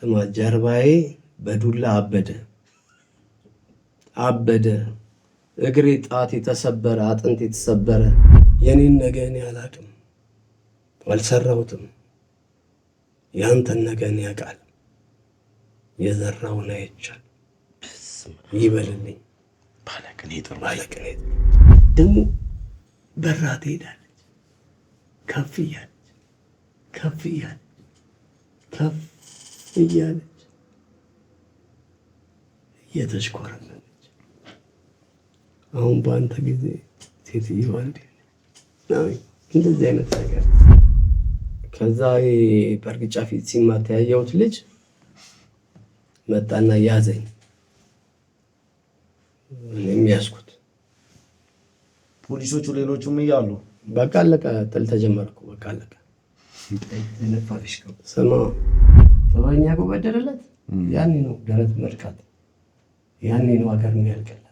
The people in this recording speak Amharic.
ስማ ጀርባዬ በዱላ አበደ እግሬ ጣት የተሰበረ አጥንት የተሰበረ የኔን ነገ እኔ አላውቅም አልሰራሁትም ያንተን ነገ እኔ ያውቃል የዘራውን አይቻል ይበልልኝ ባለቅኔ ደግሞ በራ ትሄዳለች ከፍ እያለች እየተሽኮረመች አሁን በአንተ ጊዜ ሴትዮዋ እንደዚህ አይነት ነገር ከዛ በእርግጫ ፊት ሲማታ ያየሁት ልጅ መጣና ያዘኝ እኔም ያዝኩት ፖሊሶቹ ሌሎቹም እያሉ በቃ አለቀ ጥል ተጀመርኩ በቃ አለቀ ስማ ጥበኛ በበደለለት ያኔ ነው ደረት መድካት ያኔ ነው ሀገር የሚያልቅላት